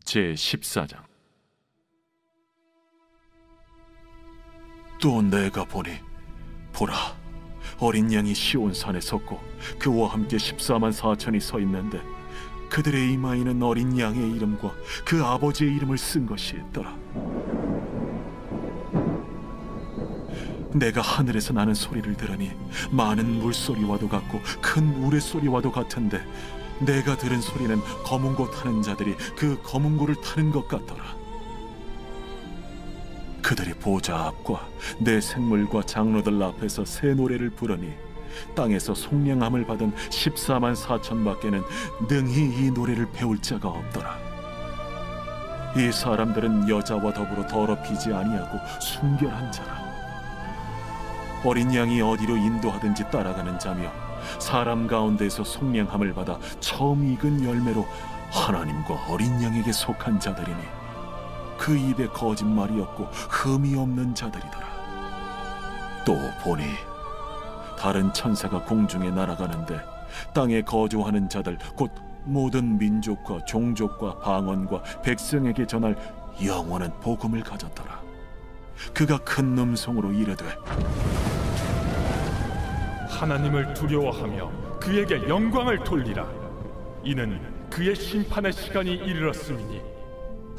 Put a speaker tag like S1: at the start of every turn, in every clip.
S1: 제14장.
S2: 또 내가 보니 보라, 어린 양이 시온산에 섰고 그와 함께 14만 4천이 서 있는데 그들의 이마에는 어린 양의 이름과 그 아버지의 이름을 쓴 것이 있더라. 내가 하늘에서 나는 소리를 들으니 많은 물소리와도 같고 큰 우레소리와도 같은데 내가 들은 소리는 검은 고 타는 자들이 그 검은 고를 타는 것 같더라. 그들이 보좌 앞과 내 생물과 장로들 앞에서 새 노래를 부르니 땅에서 속량함을 받은 14만 4천 밖에는 능히 이 노래를 배울 자가 없더라. 이 사람들은 여자와 더불어 더럽히지 아니하고 순결한 자라. 어린 양이 어디로 인도하든지 따라가는 자며 사람 가운데서 속량함을 받아 처음 익은 열매로 하나님과 어린 양에게 속한 자들이니 그 입에 거짓말이 없고 흠이 없는 자들이더라. 또 보니 다른 천사가 공중에 날아가는데 땅에 거주하는 자들 곧 모든 민족과 종족과 방언과 백성에게 전할 영원한 복음을 가졌더라. 그가 큰 음성으로 이르되
S3: 하나님을 두려워하며 그에게 영광을 돌리라. 이는 그의 심판의 시간이 이르렀음이니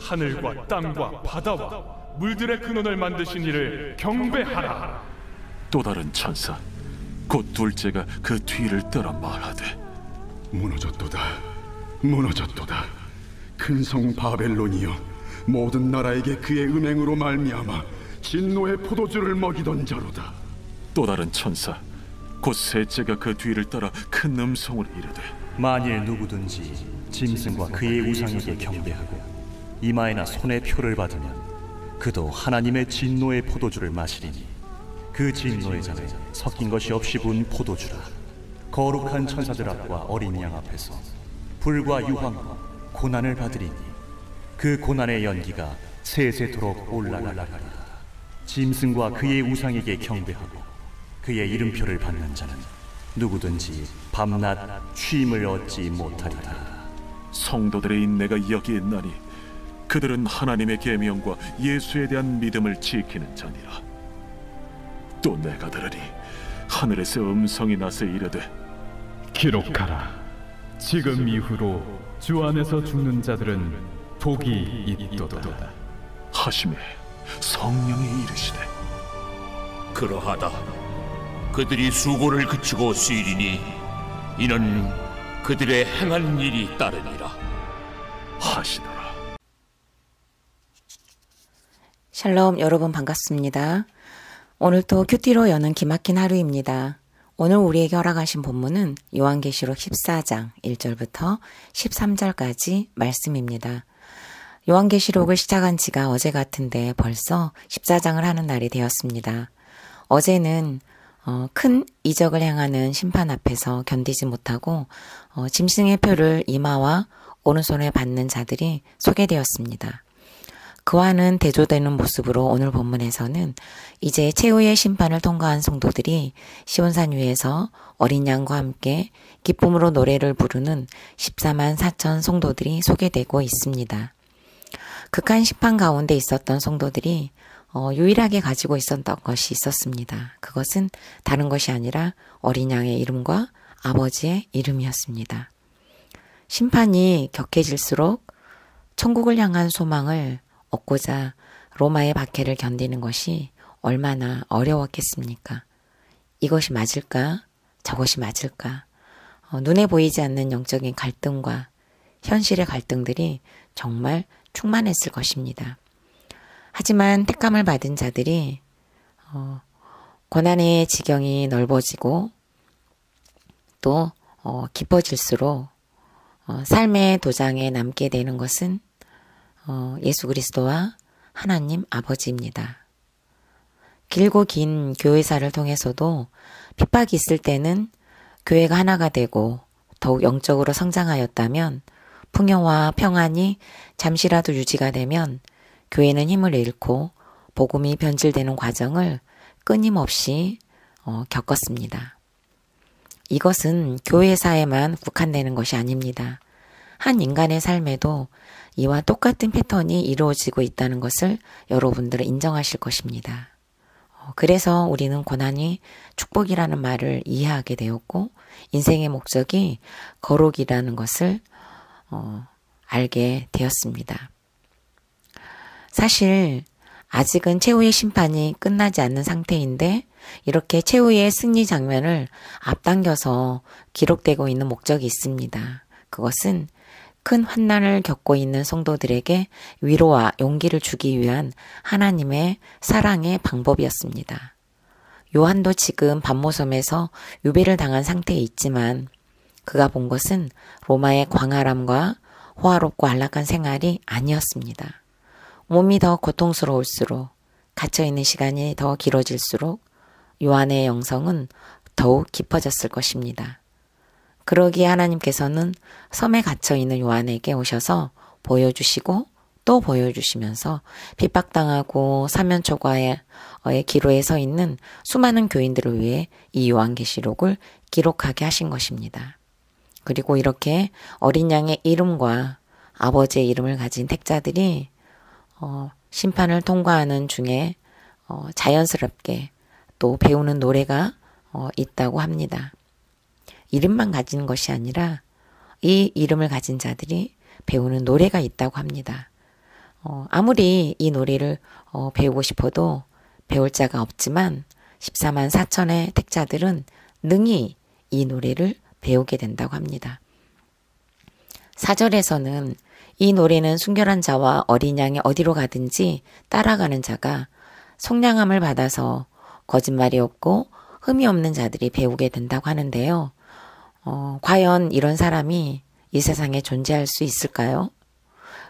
S3: 하늘과 땅과 바다와 물들의 근원을 만드신 이를 경배하라.
S2: 또 다른 천사 곧 둘째가 그 뒤를 따라 말하되
S4: 무너졌도다, 무너졌도다. 큰 성 바벨론이여, 모든 나라에게 그의 음행으로 말미암아 진노의 포도주를 먹이던 자로다.
S2: 또 다른 천사 곧 셋째가 그 뒤를 따라 큰 음성으로 이르되
S5: 만일 누구든지 짐승과 그의 우상에게 경배하고 이마에나 손에 표를 받으면 그도 하나님의 진노의 포도주를 마시리니 그 진노의 잔에 섞인 것이 없이 부은 포도주라. 거룩한 천사들 앞과 어린 양 앞에서 불과 유황과 고난을 받으리니 그 고난의 연기가 세세토록 올라가리라. 짐승과 그의 우상에게 경배하고 그의 이름표를 받는 자는 누구든지 밤낮 쉼을 얻지 못하리라.
S2: 성도들의 인내가 여기 있나니 그들은 하나님의 계명과 예수에 대한 믿음을 지키는 자니라. 또 내가 들으니 하늘에서 음성이 나서 이르되
S6: 기록하라. 지금 이후로 주 안에서 죽는 자들은 복이 있도다
S2: 하시매 성령이 이르시되
S7: 그러하다. 그들이 수고를 그치고 쉬리니 이는 그들의 행한 일이 따르니라
S2: 하시더라.
S8: 샬롬, 여러분 반갑습니다. 오늘도 큐티로 여는 기막힌 하루입니다. 오늘 우리에게 허락하신 본문은 요한계시록 14장 1절부터 13절까지 말씀입니다. 요한계시록을 시작한 지가 어제 같은데 벌써 14장을 하는 날이 되었습니다. 어제는 큰 이적을 행하는 심판 앞에서 견디지 못하고 짐승의 표를 이마와 오른손에 받는 자들이 소개되었습니다. 그와는 대조되는 모습으로 오늘 본문에서는 이제 최후의 심판을 통과한 성도들이 시온산 위에서 어린 양과 함께 기쁨으로 노래를 부르는 14만 4천 성도들이 소개되고 있습니다. 극한 심판 가운데 있었던 성도들이 유일하게 가지고 있었던 것이 있었습니다. 그것은 다른 것이 아니라 어린 양의 이름과 아버지의 이름이었습니다. 심판이 격해질수록 천국을 향한 소망을 얻고자 로마의 박해를 견디는 것이 얼마나 어려웠겠습니까? 이것이 맞을까? 저것이 맞을까? 눈에 보이지 않는 영적인 갈등과 현실의 갈등들이 정말 충만했을 것입니다. 하지만 택감을 받은 자들이 고난의 지경이 넓어지고 또 깊어질수록 삶의 도장에 남게 되는 것은 예수 그리스도와 하나님 아버지입니다. 길고 긴 교회사를 통해서도 핍박이 있을 때는 교회가 하나가 되고 더욱 영적으로 성장하였다면 풍요와 평안이 잠시라도 유지가 되면 교회는 힘을 잃고 복음이 변질되는 과정을 끊임없이 겪었습니다. 이것은 교회사에만 국한되는 것이 아닙니다. 한 인간의 삶에도 이와 똑같은 패턴이 이루어지고 있다는 것을 여러분들은 인정하실 것입니다. 그래서 우리는 고난이 축복이라는 말을 이해하게 되었고 인생의 목적이 거룩이라는 것을 알게 되었습니다. 사실 아직은 최후의 심판이 끝나지 않는 상태인데 이렇게 최후의 승리 장면을 앞당겨서 기록되고 있는 목적이 있습니다. 그것은 큰 환난을 겪고 있는 성도들에게 위로와 용기를 주기 위한 하나님의 사랑의 방법이었습니다. 요한도 지금 반모섬에서 유배를 당한 상태에 있지만 그가 본 것은 로마의 광활함과 호화롭고 안락한 생활이 아니었습니다. 몸이 더 고통스러울수록 갇혀있는 시간이 더 길어질수록 요한의 영성은 더욱 깊어졌을 것입니다. 그러기에 하나님께서는 섬에 갇혀있는 요한에게 오셔서 보여주시고 또 보여주시면서 핍박당하고 사면초가의 기로에 서 있는 수많은 교인들을 위해 이 요한계시록을 기록하게 하신 것입니다. 그리고 이렇게 어린 양의 이름과 아버지의 이름을 가진 택자들이 심판을 통과하는 중에 자연스럽게 또 배우는 노래가 있다고 합니다. 이름만 가진 것이 아니라 이 이름을 가진 자들이 배우는 노래가 있다고 합니다. 아무리 이 노래를 배우고 싶어도 배울 자가 없지만 14만 4천의 택자들은 능히 이 노래를 배우게 된다고 합니다. 4절에서는 이 노래는 순결한 자와 어린 양이 어디로 가든지 따라가는 자가 속량함을 받아서 거짓말이 없고 흠이 없는 자들이 배우게 된다고 하는데요. 과연 이런 사람이 이 세상에 존재할 수 있을까요?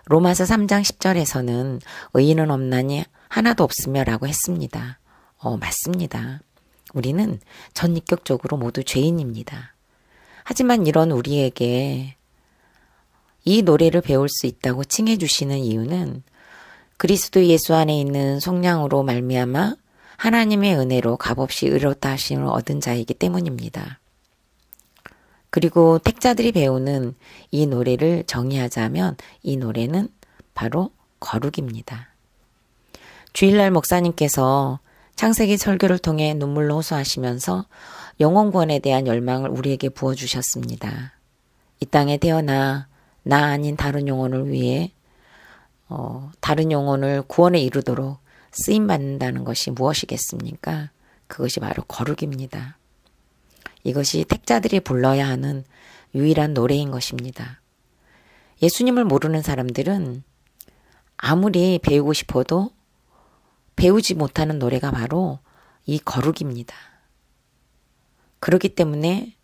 S8: 로마서 3장 10절에서는 의인은 없나니 하나도 없으며 라고 했습니다. 맞습니다. 우리는 전인격적으로 모두 죄인입니다. 하지만 이런 우리에게 이 노래를 배울 수 있다고 칭해 주시는 이유는 그리스도 예수 안에 있는 속량으로 말미암아 하나님의 은혜로 값없이 의롭다 하심을 얻은 자이기 때문입니다. 그리고 택자들이 배우는 이 노래를 정의하자면 이 노래는 바로 거룩입니다. 주일날 목사님께서 창세기 설교를 통해 눈물로 호소하시면서 영혼구원에 대한 열망을 우리에게 부어주셨습니다. 이 땅에 태어나 나 아닌 다른 영혼을 위해 다른 영혼을 구원에 이르도록 쓰임받는다는 것이 무엇이겠습니까? 그것이 바로 거룩입니다. 이것이 택자들이 불러야 하는 유일한 노래인 것입니다. 예수님을 모르는 사람들은 아무리 배우고 싶어도 배우지 못하는 노래가 바로 이 거룩입니다. 그렇기 때문에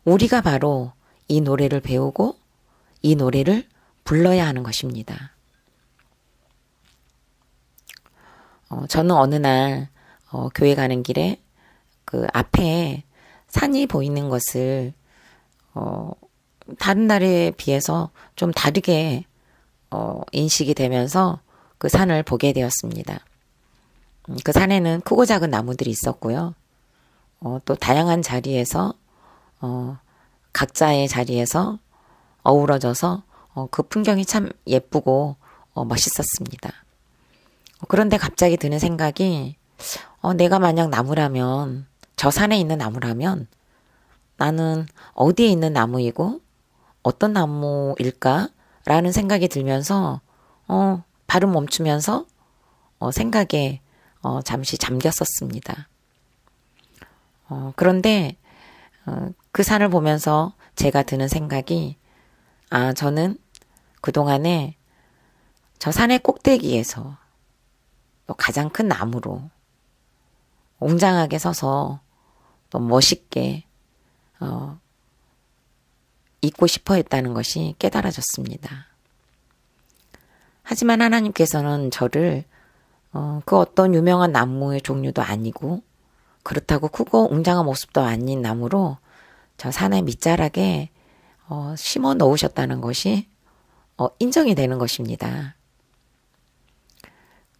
S8: 우리가 바로 이 노래를 배우고 이 노래를 불러야 하는 것입니다. 저는 어느 날 교회 가는 길에 그 앞에 산이 보이는 것을 다른 날에 비해서 좀 다르게 인식이 되면서 그 산을 보게 되었습니다. 그 산에는 크고 작은 나무들이 있었고요. 또 다양한 자리에서 각자의 자리에서 어우러져서 그 풍경이 참 예쁘고 멋있었습니다. 그런데 갑자기 드는 생각이 내가 만약 나무라면 저 산에 있는 나무라면 나는 어디에 있는 나무이고 어떤 나무일까? 라는 생각이 들면서 발을 멈추면서 생각에 잠시 잠겼었습니다. 그런데 그 산을 보면서 제가 드는 생각이 저는 그동안에 저 산의 꼭대기에서 또 가장 큰 나무로 웅장하게 서서 또 멋있게 있고 싶어 했다는 것이 깨달아졌습니다. 하지만 하나님께서는 저를 그 어떤 유명한 나무의 종류도 아니고 그렇다고 크고 웅장한 모습도 아닌 나무로 저 산의 밑자락에 심어 놓으셨다는 것이 인정이 되는 것입니다.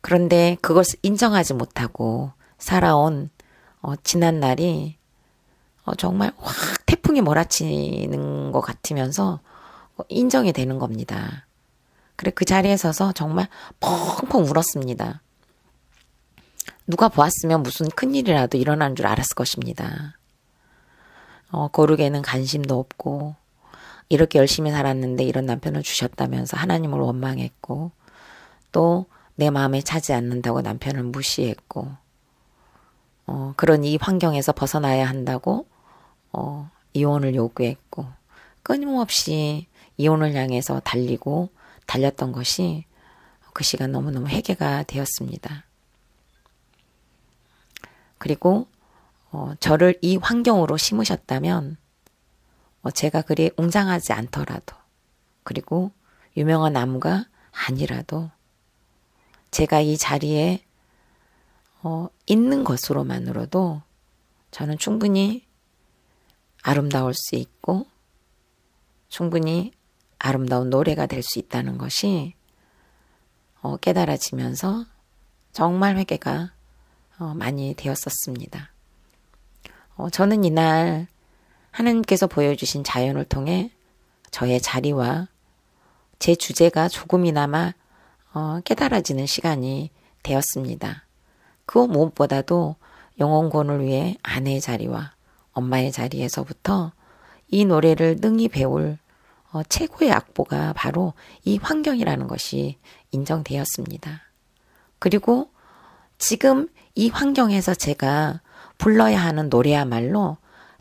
S8: 그런데 그것을 인정하지 못하고 살아온 지난 날이 정말 확 태풍이 몰아치는 것 같으면서 인정이 되는 겁니다. 그래 그 자리에 서서 정말 펑펑 울었습니다. 누가 보았으면 무슨 큰일이라도 일어난 줄 알았을 것입니다. 거룩에는 관심도 없고 이렇게 열심히 살았는데 이런 남편을 주셨다면서 하나님을 원망했고 또 내 마음에 차지 않는다고 남편을 무시했고 그런 이 환경에서 벗어나야 한다고 이혼을 요구했고 끊임없이 이혼을 향해서 달렸던 것이 그 시간 너무너무 회개가 되었습니다. 그리고 저를 이 환경으로 심으셨다면 제가 그리 웅장하지 않더라도 그리고 유명한 나무가 아니라도 제가 이 자리에 있는 것으로만으로도 저는 충분히 아름다울 수 있고 충분히 아름다운 노래가 될 수 있다는 것이 깨달아지면서 정말 회개가 많이 되었었습니다. 저는 이날 하나님께서 보여주신 자연을 통해 저의 자리와 제 주제가 조금이나마 깨달아지는 시간이 되었습니다. 그 무엇보다도 영혼권을 위해 아내의 자리와 엄마의 자리에서부터 이 노래를 능히 배울 최고의 악보가 바로 이 환경이라는 것이 인정되었습니다. 그리고 지금 이 환경에서 제가 불러야 하는 노래야말로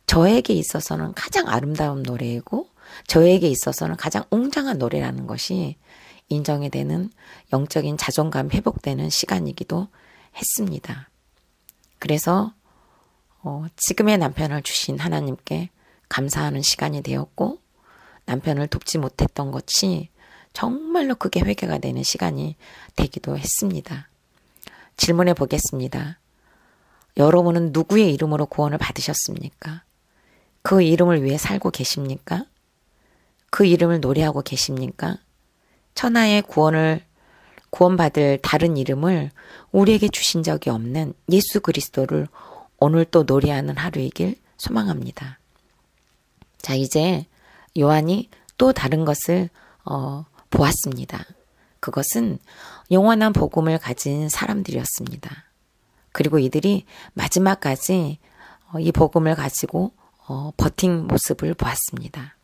S8: 저에게 있어서는 가장 아름다운 노래이고 저에게 있어서는 가장 웅장한 노래라는 것이 인정이 되는 영적인 자존감 회복되는 시간이기도 했습니다. 그래서 지금의 남편을 주신 하나님께 감사하는 시간이 되었고 남편을 돕지 못했던 것이 정말로 크게 회개가 되는 시간이 되기도 했습니다. 질문해 보겠습니다. 여러분은 누구의 이름으로 구원을 받으셨습니까? 그 이름을 위해 살고 계십니까? 그 이름을 노래하고 계십니까? 천하의 구원받을 다른 이름을 우리에게 주신 적이 없는 예수 그리스도를 오늘 또 노래하는 하루이길 소망합니다. 자, 이제 요한이 또 다른 것을 보았습니다. 그것은 영원한 복음을 가진 사람들이었습니다. 그리고 이들이 마지막까지 이 복음을 가지고 버틴 모습을 보았습니다.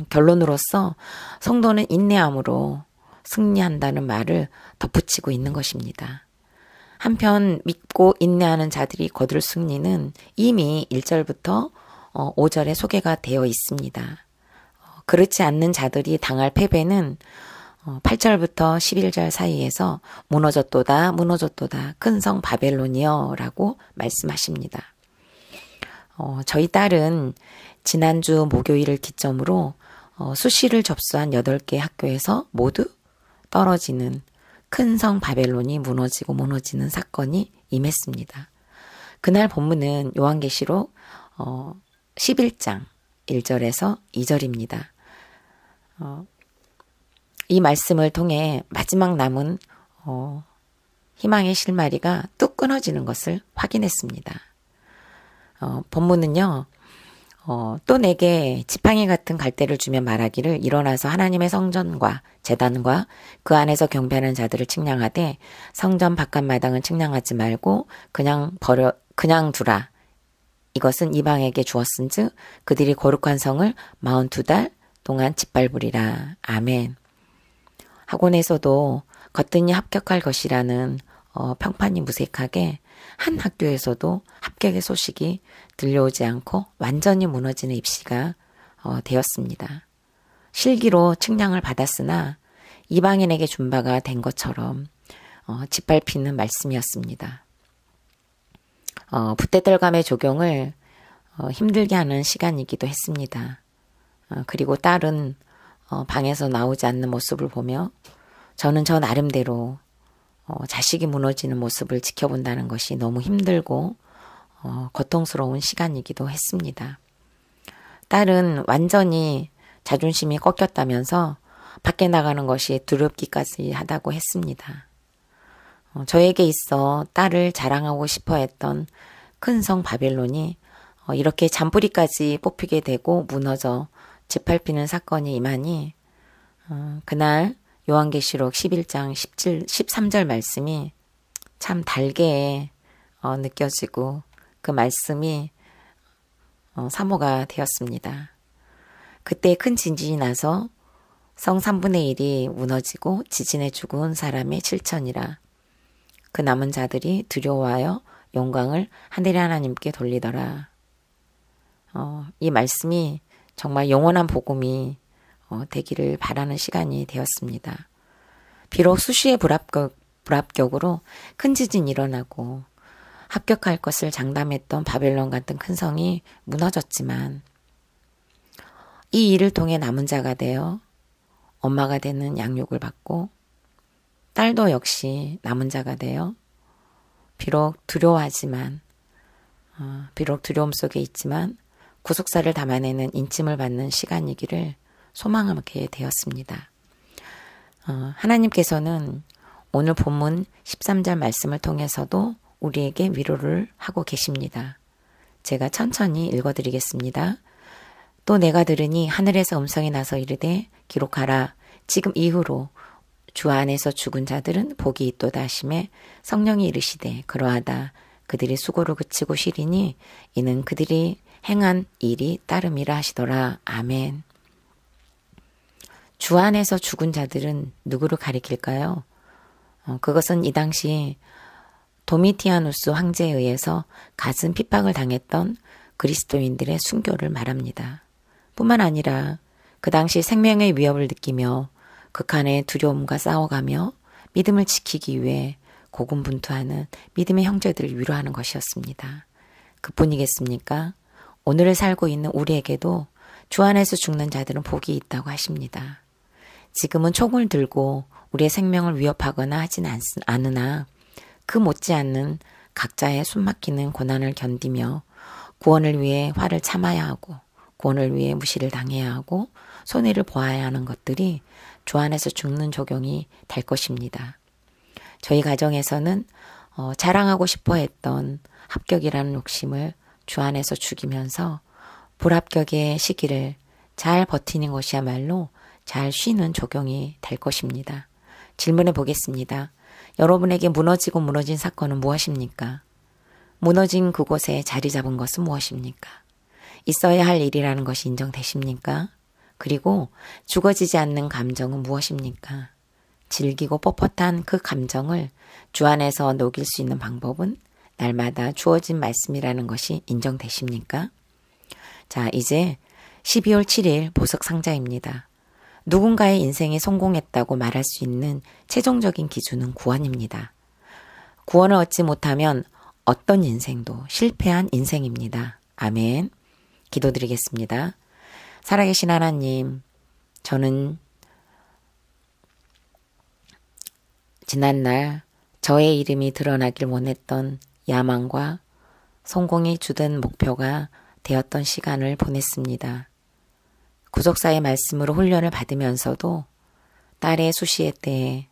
S8: 결론으로서 성도는 인내함으로 승리한다는 말을 덧붙이고 있는 것입니다. 한편 믿고 인내하는 자들이 거둘 승리는 이미 1절부터 5절에 소개가 되어 있습니다. 그렇지 않는 자들이 당할 패배는 8절부터 11절 사이에서 무너졌도다 무너졌도다 큰 성 바벨론이여 라고 말씀하십니다. 저희 딸은 지난주 목요일을 기점으로 수시를 접수한 8개 학교에서 모두 떨어지는 큰 성 바벨론이 무너지는 사건이 임했습니다. 그날 본문은 요한계시록 11장 1절에서 2절입니다. 이 말씀을 통해 마지막 남은 희망의 실마리가 뚝 끊어지는 것을 확인했습니다. 본문은요. 또 내게 지팡이 같은 갈대를 주며 말하기를 일어나서 하나님의 성전과 제단과 그 안에서 경배하는 자들을 측량하되 성전 바깥 마당은 측량하지 말고 그냥 두라. 이것은 이방에게 주었은즉 그들이 거룩한 성을 42달 동안 짓밟으리라. 아멘. 학원에서도 거뜬히 합격할 것이라는 평판이 무색하게 한 학교에서도 합격의 소식이 들려오지 않고 완전히 무너지는 입시가 되었습니다. 실기로 측량을 받았으나 이방인에게 준 바가 된 것처럼 짓밟히는 말씀이었습니다. 부태떨감의 적용을 힘들게 하는 시간이기도 했습니다. 그리고 딸은 방에서 나오지 않는 모습을 보며 저는 저 나름대로 자식이 무너지는 모습을 지켜본다는 것이 너무 힘들고 고통스러운 시간이기도 했습니다. 딸은 완전히 자존심이 꺾였다면서 밖에 나가는 것이 두렵기까지 하다고 했습니다. 저에게 있어 딸을 자랑하고 싶어 했던 큰 성 바벨론이 이렇게 잔뿌리까지 뽑히게 되고 무너져 짓밟히는 사건이 임하니 그날 요한계시록 11장 13절 말씀이 참 달게 느껴지고 그 말씀이 사모가 되었습니다. 그때 큰 지진이 나서 성 3분의 1이 무너지고 지진에 죽은 사람이 7천이라. 그 남은 자들이 두려워하여 영광을 하늘의 하나님께 돌리더라. 이 말씀이 정말 영원한 복음이 되기를 바라는 시간이 되었습니다. 비록 수시의 불합격으로 큰 지진이 일어나고 합격할 것을 장담했던 바벨론 같은 큰 성이 무너졌지만 이 일을 통해 남은 자가 되어 엄마가 되는 양육을 받고 딸도 역시 남은 자가 되어 비록 두려워하지만 비록 두려움 속에 있지만 구속사를 담아내는 인침을 받는 시간이기를 소망하게 되었습니다. 하나님께서는 오늘 본문 13절 말씀을 통해서도 우리에게 위로를 하고 계십니다. 제가 천천히 읽어드리겠습니다. 또 내가 들으니 하늘에서 음성이 나서 이르되 기록하라. 지금 이후로 주 안에서 죽은 자들은 복이 있도다 하시매 성령이 이르시되 그러하다. 그들이 수고를 그치고 쉬리니 이는 그들이 행한 일이 따름이라 하시더라. 아멘. 주 안에서 죽은 자들은 누구를 가리킬까요? 그것은 이 당시 도미티아누스 황제에 의해서 가슴 핍박을 당했던 그리스도인들의 순교를 말합니다. 뿐만 아니라 그 당시 생명의 위협을 느끼며 극한의 두려움과 싸워가며 믿음을 지키기 위해 고군분투하는 믿음의 형제들을 위로하는 것이었습니다. 그뿐이겠습니까? 오늘을 살고 있는 우리에게도 주 안에서 죽는 자들은 복이 있다고 하십니다. 지금은 총을 들고 우리의 생명을 위협하거나 하진 않으나 그 못지않는 각자의 숨막히는 고난을 견디며 구원을 위해 화를 참아야 하고 구원을 위해 무시를 당해야 하고 손해를 보아야 하는 것들이 주 안에서 죽는 적용이 될 것입니다. 저희 가정에서는 자랑하고 싶어 했던 합격이라는 욕심을 주 안에서 죽이면서 불합격의 시기를 잘 버티는 것이야말로 잘 쉬는 적용이 될 것입니다. 질문해 보겠습니다. 여러분에게 무너진 사건은 무엇입니까? 무너진 그곳에 자리 잡은 것은 무엇입니까? 있어야 할 일이라는 것이 인정되십니까? 그리고 죽어지지 않는 감정은 무엇입니까? 질기고 뻣뻣한 그 감정을 주 안에서 녹일 수 있는 방법은 날마다 주어진 말씀이라는 것이 인정되십니까? 자, 이제 12월 7일 보석 상자입니다. 누군가의 인생이 성공했다고 말할 수 있는 최종적인 기준은 구원입니다. 구원을 얻지 못하면 어떤 인생도 실패한 인생입니다. 아멘. 기도드리겠습니다. 살아계신 하나님, 저는 지난날 저의 이름이 드러나길 원했던 야망과 성공이 주된 목표가 되었던 시간을 보냈습니다. 구속사의 말씀으로 훈련을 받으면서도 딸의 수시의 때에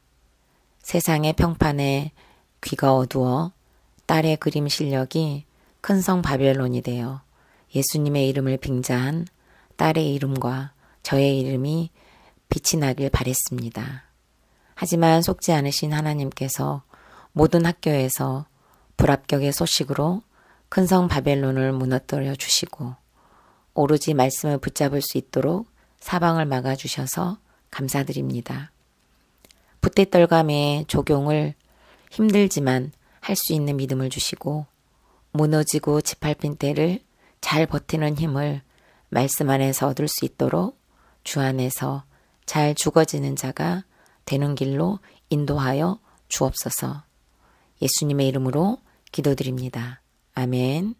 S8: 세상의 평판에 귀가 어두워 딸의 그림 실력이 큰 성 바벨론이 되어 예수님의 이름을 빙자한 딸의 이름과 저의 이름이 빛이 나길 바랬습니다. 하지만 속지 않으신 하나님께서 모든 학교에서 불합격의 소식으로 큰 성 바벨론을 무너뜨려 주시고 오로지 말씀을 붙잡을 수 있도록 사방을 막아주셔서 감사드립니다. 붓대떨감의 적용을 힘들지만 할 수 있는 믿음을 주시고 무너지고 짓밟힌 때를 잘 버티는 힘을 말씀 안에서 얻을 수 있도록 주 안에서 잘 죽어지는 자가 되는 길로 인도하여 주옵소서. 예수님의 이름으로 기도드립니다. 아멘.